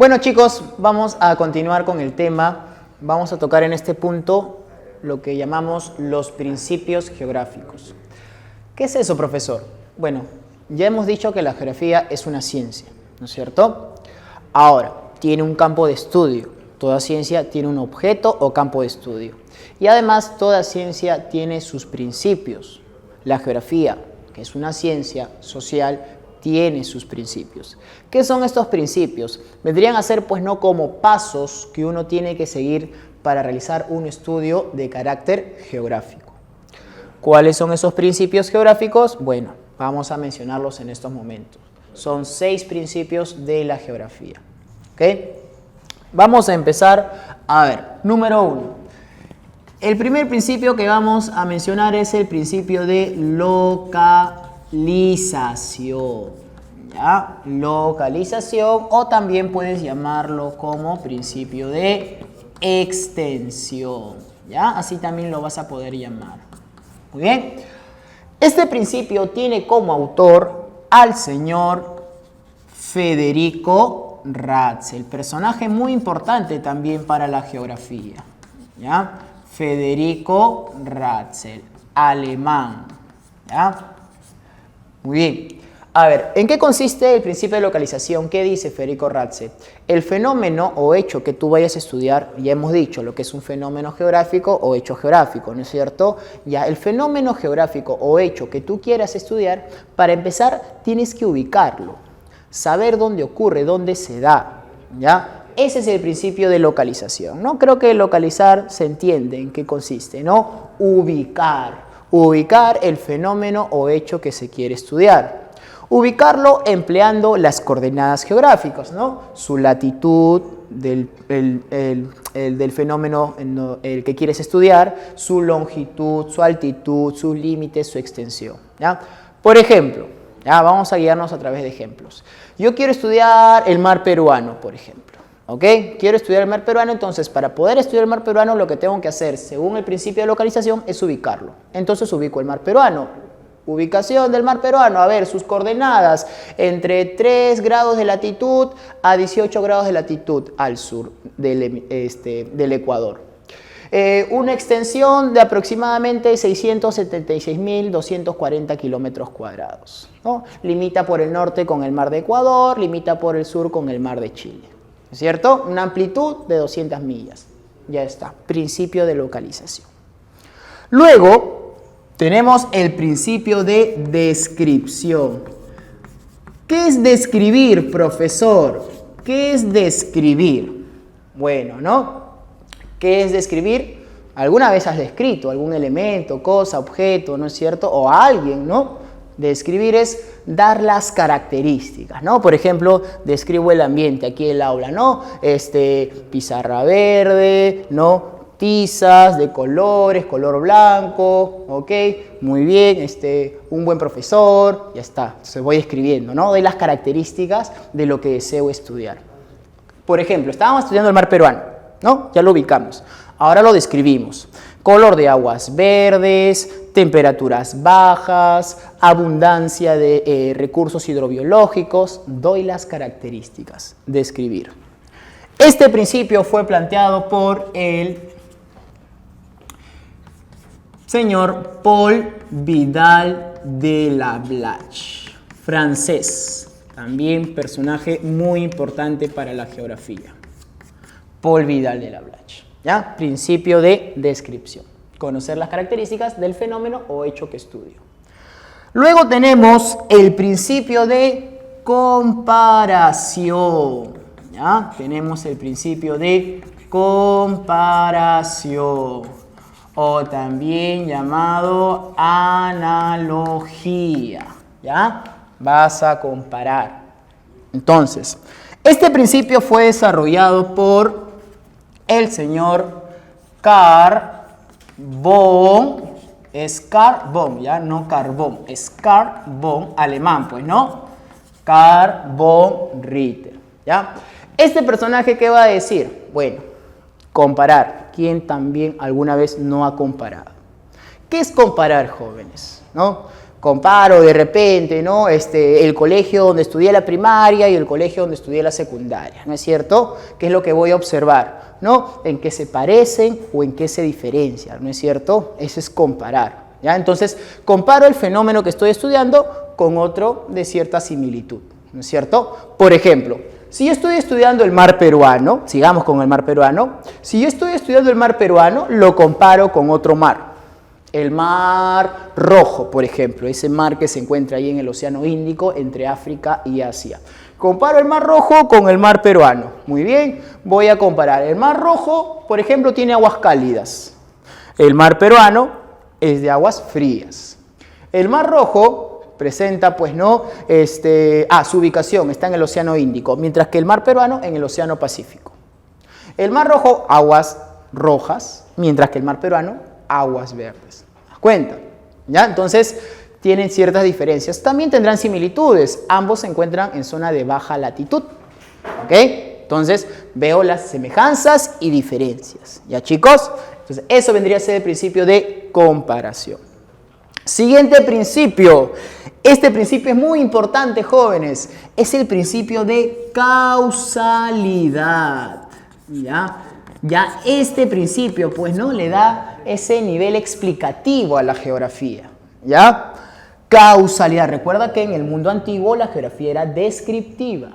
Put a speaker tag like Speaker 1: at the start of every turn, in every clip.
Speaker 1: Bueno, chicos, vamos a continuar con el tema. Vamos a tocar en este punto lo que llamamos los principios geográficos. ¿Qué es eso, profesor? Bueno, ya hemos dicho que la geografía es una ciencia, ¿no es cierto? Ahora, tiene un campo de estudio. Toda ciencia tiene un objeto o campo de estudio. Y además, toda ciencia tiene sus principios. La geografía, que es una ciencia social, tiene sus principios. ¿Qué son estos principios? Vendrían a ser, pues, no como pasos que uno tiene que seguir para realizar un estudio de carácter geográfico. ¿Cuáles son esos principios geográficos? Bueno, vamos a mencionarlos en estos momentos. Son 6 principios de la geografía. ¿Ok? Vamos a empezar. A ver, número 1. El primer principio que vamos a mencionar es el principio de localización. ¿Ya? Localización, o también puedes llamarlo como principio de extensión. ¿Ya? Así también lo vas a poder llamar. Muy bien. Este principio tiene como autor al señor Federico Ratzel, personaje muy importante también para la geografía. ¿Ya? Federico Ratzel, alemán. ¿Ya? Muy bien. A ver, ¿en qué consiste el principio de localización? ¿Qué dice Federico Ratzel? El fenómeno o hecho que tú vayas a estudiar, ya hemos dicho lo que es un fenómeno geográfico o hecho geográfico, ¿no es cierto? Ya, el fenómeno geográfico o hecho que tú quieras estudiar, para empezar tienes que ubicarlo, saber dónde ocurre, dónde se da, ¿ya? Ese es el principio de localización, ¿no? Creo que localizar se entiende en qué consiste, ¿no? Ubicar el fenómeno o hecho que se quiere estudiar. Ubicarlo empleando las coordenadas geográficas, ¿no? Su latitud del fenómeno el que quieres estudiar, su longitud, su altitud, sus límites, su extensión, ¿ya? Por ejemplo, ¿ya? Vamos a guiarnos a través de ejemplos. Yo quiero estudiar el mar peruano, por ejemplo. ¿Ok? Quiero estudiar el mar peruano, entonces para poder estudiar el mar peruano lo que tengo que hacer, según el principio de localización, es ubicarlo. Entonces ubico el mar peruano. Ubicación del mar peruano, a ver, sus coordenadas, entre 3 grados de latitud a 18 grados de latitud al sur del Ecuador. Una extensión de aproximadamente 676.240 kilómetros cuadrados, ¿no? Limita por el norte con el mar de Ecuador, limita por el sur con el mar de Chile. ¿Es cierto? Una amplitud de 200 millas. Ya está, principio de localización. Luego tenemos el principio de descripción. ¿Qué es describir, profesor? ¿Qué es describir? Bueno, ¿no? ¿Qué es describir? ¿Alguna vez has descrito algún elemento, cosa, objeto, ¿no es cierto? O a alguien, ¿no? Describir es dar las características, ¿no? Por ejemplo, describo el ambiente aquí en el aula, ¿no? Pizarra verde, ¿no? Tizas de colores, color blanco, ¿ok? Muy bien, un buen profesor, ya está. Entonces voy escribiendo, ¿no? Doy las características de lo que deseo estudiar. Por ejemplo, estábamos estudiando el mar peruano, ¿no? Ya lo ubicamos. Ahora lo describimos. Color de aguas verdes, temperaturas bajas, abundancia de recursos hidrobiológicos. Doy las características. Describir. Este principio fue planteado por el señor Paul Vidal de la Blache, francés, también personaje muy importante para la geografía. Paul Vidal de la Blache, ¿ya? Principio de descripción, conocer las características del fenómeno o hecho que estudio. Luego tenemos el principio de comparación, ¿ya? Tenemos el principio de comparación, o también llamado analogía, ¿ya? Vas a comparar. Entonces, este principio fue desarrollado por el señor Carl von, es Carl von, ¿ya? No Carbón, es Carl von, alemán, pues, ¿no? Carl von Ritter, ¿ya? Este personaje, ¿qué va a decir? Bueno, comparar. ¿Quién también alguna vez no ha comparado? ¿Qué es comparar, jóvenes? ¿No? Comparo de repente, ¿no? El colegio donde estudié la primaria y el colegio donde estudié la secundaria, ¿no es cierto? ¿Qué es lo que voy a observar? ¿No? ¿En qué se parecen o en qué se diferencian? ¿No es cierto? Eso es comparar, ¿ya? Entonces, comparo el fenómeno que estoy estudiando con otro de cierta similitud, ¿no es cierto? Por ejemplo, si yo estoy estudiando el mar peruano, sigamos con el mar peruano, si yo estoy estudiando el mar peruano, lo comparo con otro mar. El mar Rojo, por ejemplo, ese mar que se encuentra ahí en el Océano Índico entre África y Asia. Comparo el mar Rojo con el mar peruano. Muy bien, voy a comparar. El mar Rojo, por ejemplo, tiene aguas cálidas. El mar peruano es de aguas frías. El mar Rojo presenta, pues no, su ubicación está en el Océano Índico, mientras que el mar peruano en el Océano Pacífico. El mar Rojo, aguas rojas, mientras que el mar peruano, aguas verdes. ¿Te das cuenta? ¿Ya? Entonces, tienen ciertas diferencias. También tendrán similitudes. Ambos se encuentran en zona de baja latitud. ¿Ok? Entonces, veo las semejanzas y diferencias. ¿Ya, chicos? Entonces, eso vendría a ser el principio de comparación. Siguiente principio. Este principio es muy importante, jóvenes. Es el principio de causalidad. ¿Ya? Ya este principio, pues, ¿no? Le da ese nivel explicativo a la geografía, ¿ya? Causalidad. Recuerda que en el mundo antiguo la geografía era descriptiva,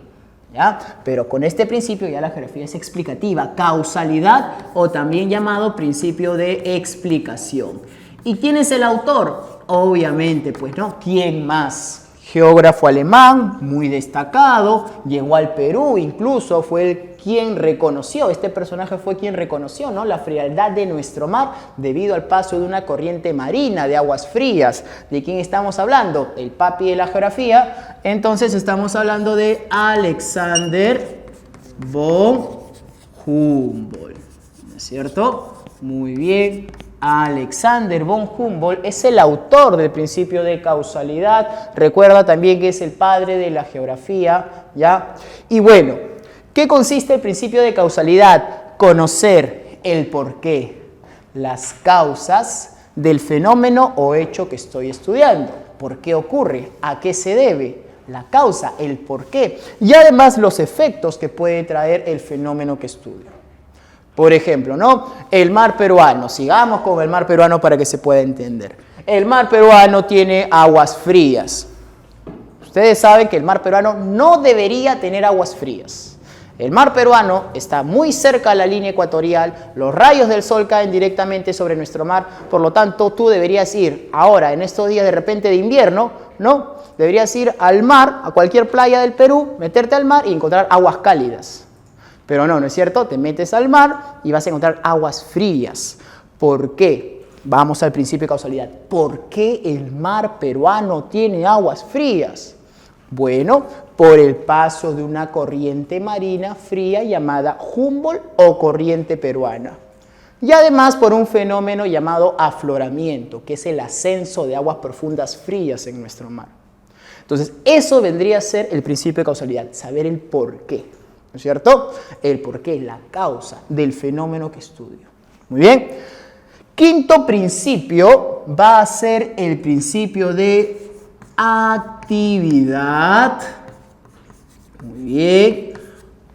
Speaker 1: ¿ya? Pero con este principio ya la geografía es explicativa. Causalidad, o también llamado principio de explicación. ¿Y quién es el autor? Obviamente, pues, ¿no? ¿Quién más? Geógrafo alemán, muy destacado, llegó al Perú, incluso fue quien reconoció, este personaje fue quien reconoció, ¿no? La frialdad de nuestro mar debido al paso de una corriente marina de aguas frías. ¿De quién estamos hablando? El papi de la geografía. Entonces estamos hablando de Alexander von Humboldt, ¿no es cierto? Muy bien. Alexander von Humboldt es el autor del principio de causalidad. Recuerda también que es el padre de la geografía, ¿ya? Y bueno, ¿qué consiste el principio de causalidad? Conocer el porqué, las causas del fenómeno o hecho que estoy estudiando. ¿Por qué ocurre? ¿A qué se debe? La causa, el porqué. Y además los efectos que puede traer el fenómeno que estudio. Por ejemplo, ¿no? El mar peruano. Sigamos con el mar peruano para que se pueda entender. El mar peruano tiene aguas frías. Ustedes saben que el mar peruano no debería tener aguas frías. El mar peruano está muy cerca a la línea ecuatorial, los rayos del sol caen directamente sobre nuestro mar, por lo tanto tú deberías ir ahora, en estos días de repente de invierno, ¿no? Deberías ir al mar, a cualquier playa del Perú, meterte al mar y encontrar aguas cálidas. Pero no, ¿no es cierto? Te metes al mar y vas a encontrar aguas frías. ¿Por qué? Vamos al principio de causalidad. ¿Por qué el mar peruano tiene aguas frías? Bueno, por el paso de una corriente marina fría llamada Humboldt o corriente peruana. Y además por un fenómeno llamado afloramiento, que es el ascenso de aguas profundas frías en nuestro mar. Entonces, eso vendría a ser el principio de causalidad, saber el por qué. ¿No es cierto? El porqué, la causa del fenómeno que estudio. Muy bien. Quinto principio va a ser el principio de actividad. Muy bien.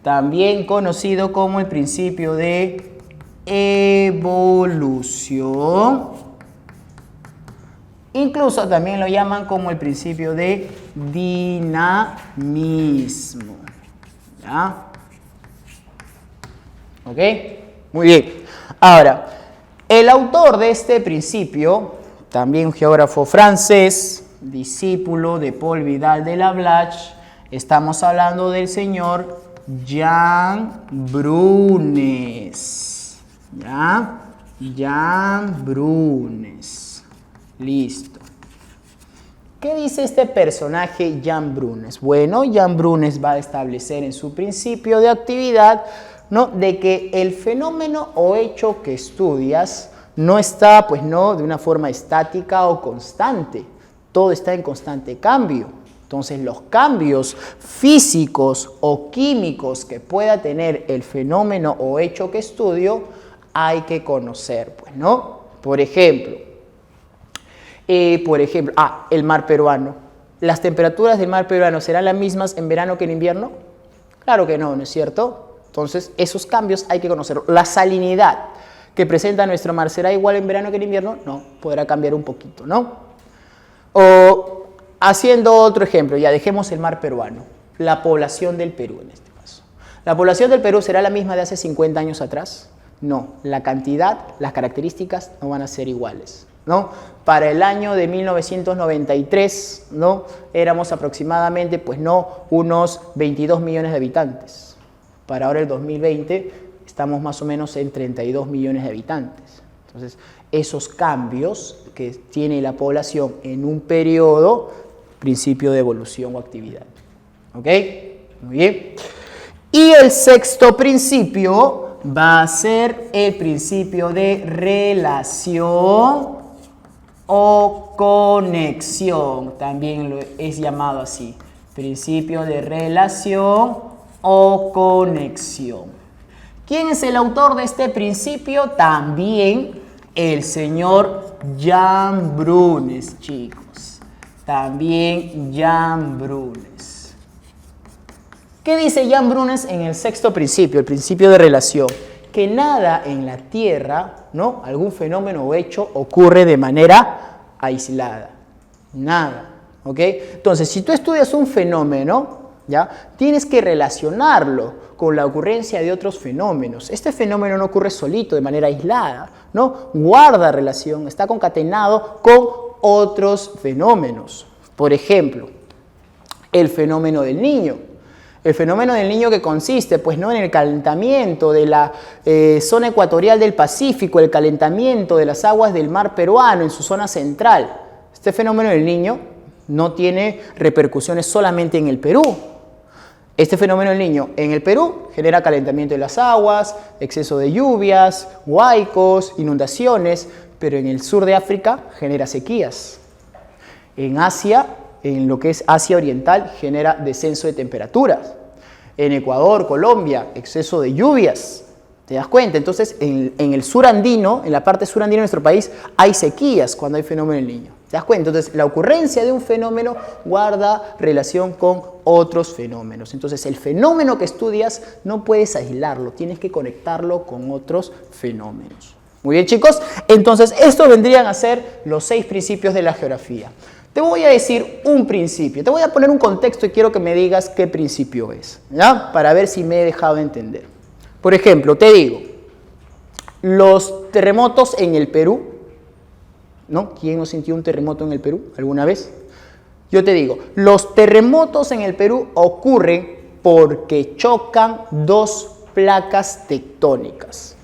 Speaker 1: También conocido como el principio de evolución. Incluso también lo llaman como el principio de dinamismo. ¿Ya? ¿Ok? Muy bien. Ahora, el autor de este principio, también un geógrafo francés, discípulo de Paul Vidal de Lablache, estamos hablando del señor Jean Brunes. ¿Ya? Jean Brunes. Listo. ¿Qué dice este personaje Jean Brunes? Bueno, Jean Brunes va a establecer en su principio de actividad, ¿no?, de que el fenómeno o hecho que estudias no está, pues no, de una forma estática o constante. Todo está en constante cambio. Entonces, los cambios físicos o químicos que pueda tener el fenómeno o hecho que estudio hay que conocer, pues, ¿no? Por ejemplo, Por ejemplo, el mar peruano. ¿Las temperaturas del mar peruano serán las mismas en verano que en invierno? Claro que no, ¿no es cierto? Entonces, esos cambios hay que conocerlos. La salinidad que presenta nuestro mar, ¿será igual en verano que en invierno? No, podrá cambiar un poquito, ¿no? O haciendo otro ejemplo, ya dejemos el mar peruano, la población del Perú en este caso. ¿La población del Perú será la misma de hace 50 años atrás? No, la cantidad, las características no van a ser iguales, ¿no? Para el año de 1993, ¿no? Éramos aproximadamente, pues no, unos 22 millones de habitantes. Para ahora el 2020 estamos más o menos en 32 millones de habitantes. Entonces, esos cambios que tiene la población en un periodo, principio de evolución o actividad. ¿Ok? Muy bien. Y el sexto principio va a ser el principio de relación o conexión. También lo es llamado así. Principio de relación o conexión. ¿Quién es el autor de este principio? También el señor Jan Brunes, chicos. También Jan Brunes. ¿Qué dice Jan Brunes en el sexto principio, el principio de relación? Que nada en la Tierra, ¿no? Algún fenómeno o hecho ocurre de manera aislada. Nada, ¿ok? Entonces, si tú estudias un fenómeno, ¿ya? Tienes que relacionarlo con la ocurrencia de otros fenómenos. Este fenómeno no ocurre solito, de manera aislada, ¿no? Guarda relación, está concatenado con otros fenómenos. Por ejemplo, el fenómeno del Niño. El fenómeno del Niño que consiste, pues, ¿no?, en el calentamiento de la zona ecuatorial del Pacífico, el calentamiento de las aguas del mar peruano en su zona central. Este fenómeno del Niño no tiene repercusiones solamente en el Perú. Este fenómeno del Niño en el Perú genera calentamiento de las aguas, exceso de lluvias, huaicos, inundaciones, pero en el sur de África genera sequías. En Asia, en lo que es Asia Oriental, genera descenso de temperaturas. En Ecuador, Colombia, exceso de lluvias. ¿Te das cuenta? Entonces, en el sur andino, en la parte sur andina de nuestro país, hay sequías cuando hay fenómeno del Niño. ¿Te das cuenta? Entonces, la ocurrencia de un fenómeno guarda relación con otros fenómenos. Entonces, el fenómeno que estudias no puedes aislarlo, tienes que conectarlo con otros fenómenos. Muy bien, chicos. Entonces, estos vendrían a ser los 6 principios de la geografía. Te voy a decir un principio, te voy a poner un contexto y quiero que me digas qué principio es, ¿ya? Para ver si me he dejado entender. Por ejemplo, te digo, los terremotos en el Perú, ¿no? ¿Quién no sintió un terremoto en el Perú alguna vez? Yo te digo, los terremotos en el Perú ocurren porque chocan 2 placas tectónicas.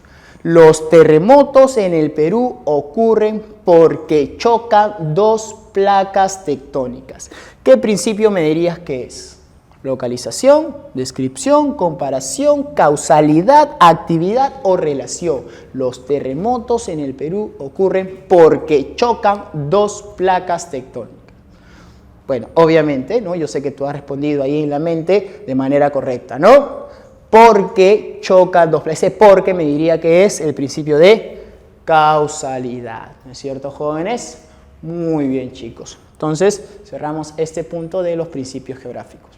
Speaker 1: Los terremotos en el Perú ocurren porque chocan 2 placas tectónicas. ¿Qué principio me dirías que es? Localización, descripción, comparación, causalidad, actividad o relación. Los terremotos en el Perú ocurren porque chocan 2 placas tectónicas. Bueno, obviamente, ¿no? Yo sé que tú has respondido ahí en la mente de manera correcta, ¿no? Porque chocan 2 placas. Ese porque me diría que es el principio de causalidad. ¿No es cierto, jóvenes? Muy bien, chicos. Entonces, cerramos este punto de los principios geográficos.